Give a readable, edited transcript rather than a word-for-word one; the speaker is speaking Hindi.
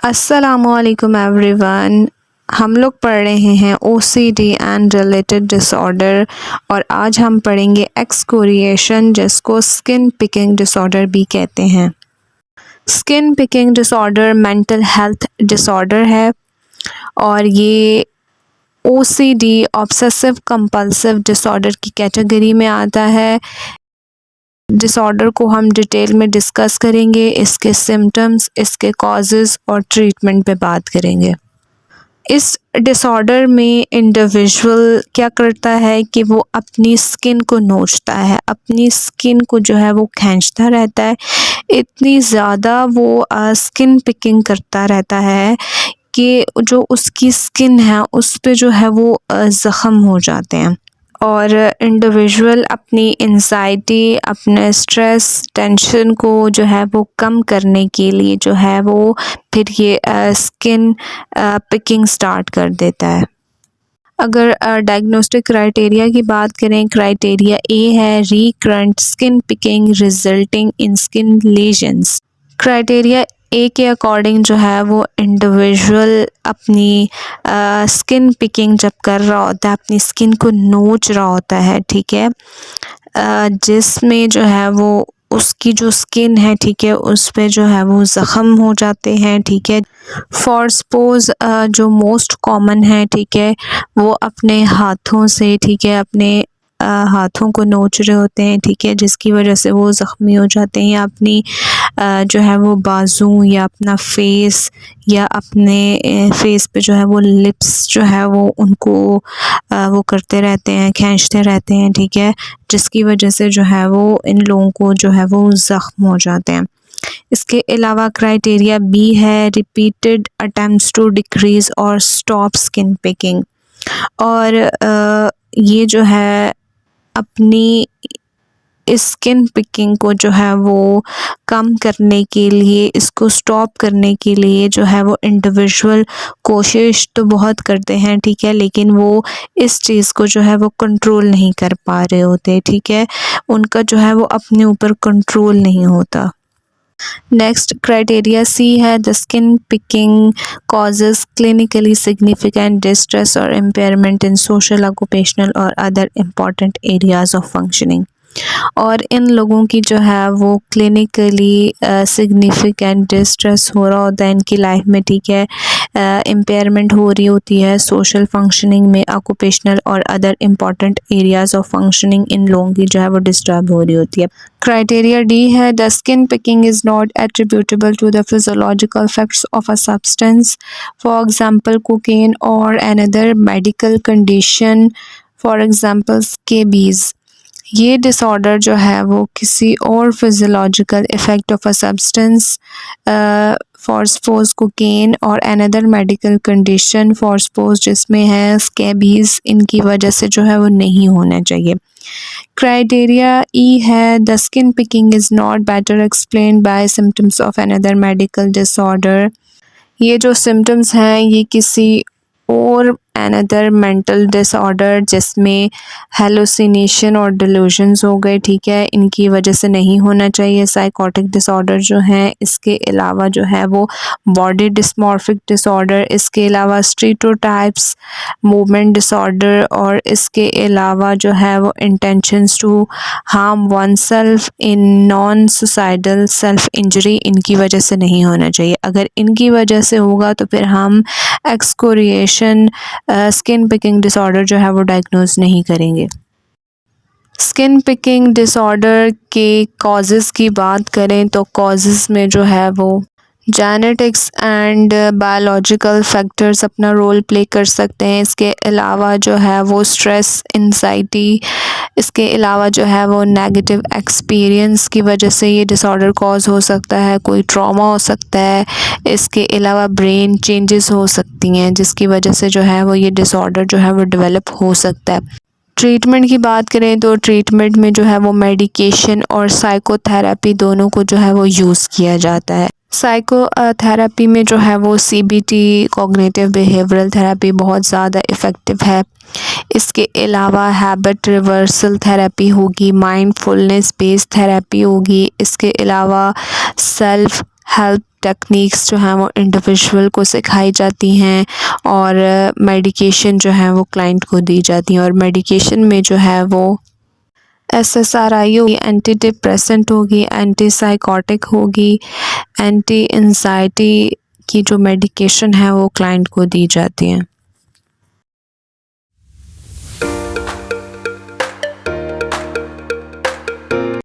अस्सलामुअलैकुम एवरीवन। हम लोग पढ़ रहे हैं OCD एंड रिलेटेड डिसऑर्डर और आज हम पढ़ेंगे एक्सकोरिएशन, जिसको स्किन पिकिंग डिसऑर्डर भी कहते हैं। Skin picking disorder mental health disorder है और ये OCD ऑब्सेसिव कंपल्सिव डिसऑर्डर की कैटेगरी में आता है। डिसऑर्डर को हम डिटेल में डिस्कस करेंगे, इसके सिम्टम्स, इसके कॉजेज़ और ट्रीटमेंट पे बात करेंगे। इस डिसऑर्डर में इंडिविजुअल क्या करता है कि वो अपनी स्किन को नोचता है, अपनी स्किन को जो है वो खींचता रहता है। इतनी ज़्यादा वो स्किन पिकिंग करता रहता है कि जो उसकी स्किन है उस पे जो है वो ज़ख़म हो जाते हैं और इंडिविजुअल अपनी एंजाइटी, अपने स्ट्रेस, टेंशन को जो है वो कम करने के लिए जो है वो फिर ये स्किन पिकिंग स्टार्ट कर देता है। अगर डायग्नोस्टिक क्राइटेरिया की बात करें, क्राइटेरिया ए है recurrent skin picking resulting in skin lesions. Criteria A के अकॉर्डिंग जो है वो इंडिविजुअल अपनी स्किन पिकिंग जब कर रहा होता है, अपनी स्किन को नोच रहा होता है, ठीक है, जिसमें जो है वो उसकी जो स्किन है, ठीक है, उस पे जो है वो ज़ख़म हो जाते हैं, ठीक है। फॉर सपोज़ जो मोस्ट कॉमन है, ठीक है, वो अपने हाथों से, ठीक है, अपने हाथों को नोच रहे होते हैं, ठीक है, जिसकी वजह से वो ज़ख्मी हो जाते हैं, या अपनी जो है वो बाजू या अपना फेस या अपने फेस पे जो है वो लिप्स जो है वो उनको वो करते रहते हैं, खींचते रहते हैं, ठीक है, जिसकी वजह से जो है वो इन लोगों को जो है वो ज़ख्म हो जाते हैं। इसके अलावा क्राइटेरिया बी है रिपीटेड अटेम्प्ट्स टू डिक्रीज़ और स्टॉप स्किन पिकिंग। और ये जो है अपनी इस स्किन पिकिंग को जो है वो कम करने के लिए, इसको स्टॉप करने के लिए जो है वो इंडिविजुअल कोशिश तो बहुत करते हैं, ठीक है, लेकिन वो इस चीज़ को जो है वो कंट्रोल नहीं कर पा रहे होते, ठीक है, उनका जो है वो अपने ऊपर कंट्रोल नहीं होता। नेक्स्ट क्राइटेरिया सी है the skin picking causes clinically significant distress और इम्पेयरमेंट इन सोशल, ऑक्यूपेशनल और other important areas of functioning. और इन लोगों की जो है वो क्लिनिकली सिग्निफिकेंट डिस्ट्रेस हो रहा होता है इनकी लाइफ में, ठीक है, इम्पेयरमेंट हो रही होती है सोशल फंक्शनिंग में, ऑक्यूपेशनल और other important areas of functioning इन लोगों की जो है वो डिस्टर्ब हो रही होती है। क्राइटेरिया डी है the skin picking is not attributable to the physiological effects of a substance, for example cocaine और another medical condition, for example scabies. ये डिसऑर्डर जो है वो किसी और physiological effect of a substance, for suppose cocaine और another medical condition, for suppose जिसमें है स्कैबीज़, इनकी वजह से जो है वो नहीं होना चाहिए। क्राइटेरिया ई है the skin picking is not better explained bye symptoms of another medical disorder. ये जो सिम्टम्स हैं ये किसी और अनदर मेंटल डिसऑर्डर जिसमें हेलुसिनेशन और डिल्यूजन्स हो गए, ठीक है, इनकी वजह से नहीं होना चाहिए। साइकोटिक डिसऑर्डर जो हैं, इसके अलावा जो है वो बॉडी डिस्मॉर्फिक डिसऑर्डर, इसके अलावा स्टीरियोटाइप्स मूवमेंट डिसऑर्डर और इसके अलावा जो है वो intentions to harm one self in non suicidal self injury, इनकी वजह से नहीं होना चाहिए। अगर इनकी वजह से होगा तो फिर हम एक्सकोरिएशन स्किन पिकिंग डिसऑर्डर जो है वो डायग्नोज नहीं करेंगे। स्किन पिकिंग डिसऑर्डर के कॉजेज़ की बात करें तो कॉजेज़ में जो है वो जेनेटिक्स एंड बायोलॉजिकल फैक्टर्स अपना रोल प्ले कर सकते हैं। इसके अलावा जो है वो स्ट्रेस, एंजाइटी, इसके अलावा जो है वो नेगेटिव एक्सपीरियंस की वजह से ये डिसऑर्डर कॉज हो सकता है, कोई ट्रॉमा हो सकता है, इसके अलावा ब्रेन चेंजेस हो सकती हैं जिसकी वजह से जो है वो ये डिसऑर्डर जो है वो डेवलप हो सकता है। ट्रीटमेंट की बात करें तो ट्रीटमेंट में जो है वो मेडिकेशन और साइकोथेरेपी दोनों को जो है वो यूज़ किया जाता है। साइकोथेरेपी में जो है वो CBT कॉग्निटिव बिहेवियरल थेरेपी बहुत ज़्यादा इफ़ेक्टिव है। इसके अलावा हैबिट रिवर्सल थेरेपी होगी, माइंडफुलनेस बेस्ड थेरेपी होगी, इसके अलावा सेल्फ हेल्प टेक्निक्स जो हैं वो इंडिविजुअल को सिखाई जाती हैं और मेडिकेशन जो है वो क्लाइंट को दी जाती हैं। और मेडिकेशन में जो है वो SSRI होगी, एंटी डिप्रेसेंट होगी, एंटी साइकोटिक होगी, एंटी एंजाइटी की जो मेडिकेशन है वो क्लाइंट को दी जाती है।